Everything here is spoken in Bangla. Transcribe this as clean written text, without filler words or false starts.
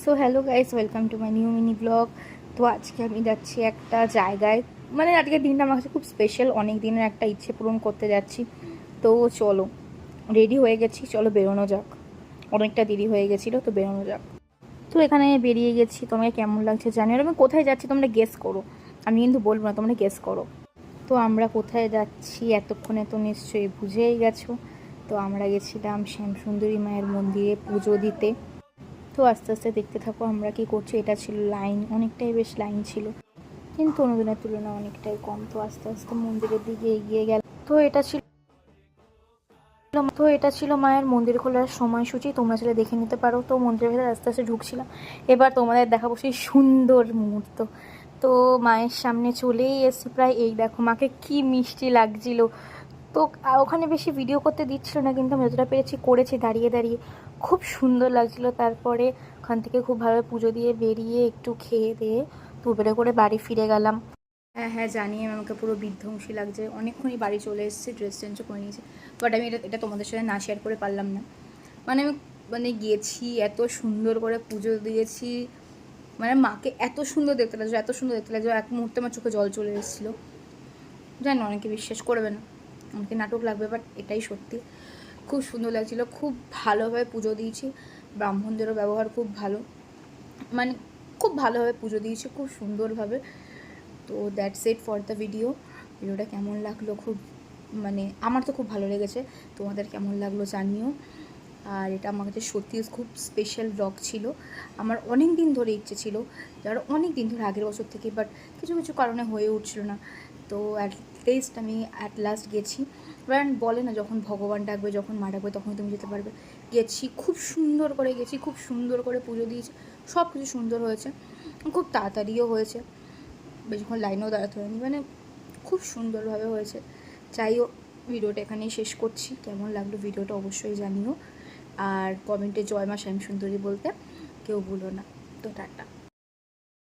So hello guys, welcome to my new mini blog. তো আজকে আমি যাচ্ছি একটা জায়গায়, মানে আজকের দিনটা আমার কাছে খুব স্পেশাল। অনেক দিনের একটা ইচ্ছে পূরণ করতে যাচ্ছি। তো চলো, রেডি হয়ে গেছি, চলো বেরোনো যাক। অনেকটা দেরি হয়ে গেছিলো, তো বেরোনো যাক। তো এখানে বেরিয়ে গেছি, তোমাকে কেমন লাগছে জানি। আর আমি কোথায় যাচ্ছি তোমরা গেস করো, আমি কিন্তু বলবো না, তোমরা গেস করো। তো আমরা কোথায় যাচ্ছি এতক্ষণে তো নিশ্চয়ই বুঝেই গেছো। তো আমরা গেছিলাম শ্যামসুন্দরী মায়ের মন্দিরে পুজো দিতে। তো আস্তে আস্তে দেখতে থাকো আমরা কি করছি। এটা ছিল লাইন, অনেকটাই বেশ লাইন ছিল, কিন্তু অন্যদিনের তুলনায় অনেকটাই কম। তো আস্তে আস্তে মন্দিরের দিকে এগিয়ে গেল। তো এটা ছিল মায়ের মন্দির খোলার সময়সূচি, তোমরা চাইলে দেখে নিতে পারো। তো মন্দিরের ভেতরে আস্তে আস্তে ঢুকছিলাম। এবার তোমাদের দেখাবো সেই সুন্দর মুহূর্ত। তো মায়ের সামনে চলেই এসেছি প্রায়। এই দেখো মাকে কি মিষ্টি লাগছিল। তো ওখানে বেশি ভিডিও করতে দিচ্ছিল না, কিন্তু আমি যতটা পেরেছি করেছি দাঁড়িয়ে দাঁড়িয়ে। খুব সুন্দর লাগছিল। তারপরে ওখান থেকে খুব ভালোভাবে পুজো দিয়ে বেরিয়ে একটু খেয়ে দিয়ে দুপুরে করে বাড়ি ফিরে গেলাম। হ্যাঁ হ্যাঁ জানি, আমাকে পুরো বিধ্বংসী লাগছে। অনেকক্ষণই বাড়ি চলে এসেছি, ড্রেস চেঞ্জও করে নিয়েছি। বাট আমি এটা তোমাদের সাথে না শেয়ার করে পারলাম না। আমি গিয়েছি, এত সুন্দর করে পুজো দিয়েছি। মাকে এত সুন্দর দেখতে লাগছে, এত সুন্দর দেখতে লাগছে, এক মুহূর্তে আমার চোখে জল চলে এসেছিলো। জানি অনেকে বিশ্বাস করবে না, অনেকে নাটক লাগবে, বাট এটাই সত্যি। খুব সুন্দর লাগছিলো, খুব ভালোভাবে পুজো দিয়েছি। ব্রাহ্মণদেরও ব্যবহার খুব ভালো, মানে খুব ভালোভাবে পুজো দিয়েছি, খুব সুন্দরভাবে। তো দ্যাটস ইট ফর দ্য ভিডিওটা কেমন লাগলো, খুব আমার তো খুব ভালো লেগেছে। তোমাদের কেমন লাগলো জানিও। আর এটা আমার কাছে সত্যি খুব স্পেশাল ব্লগ ছিল। আমার অনেক দিন ধরে ইচ্ছে ছিল, যারা অনেক দিন ধরে আগের বছর থেকে, বাট কিছু কিছু কারণে হয়ে উঠছিল না। তো আমি অ্যাট লাস্ট গেছি। এবার বলে না, যখন ভগবান ডাকবে, যখন মা ডাকবে, তখন তুমি যেতে পারবে। গেছি, খুব সুন্দর করে গেছি, খুব সুন্দর করে পুজো দিয়েছি। সব কিছু সুন্দর হয়েছে, খুব তাড়াতাড়িও হয়েছে, বেশিক্ষণ লাইনেও দাঁড়াতে হয়নি, খুব সুন্দরভাবে হয়েছে। যাই হোক, ভিডিওটা এখানেই শেষ করছি। কেমন লাগলো ভিডিওটা অবশ্যই জানিও। আর কমেন্টে জয় মা শ্যামসুন্দরী বলতে কেউ ভুলো না। তো টাটা।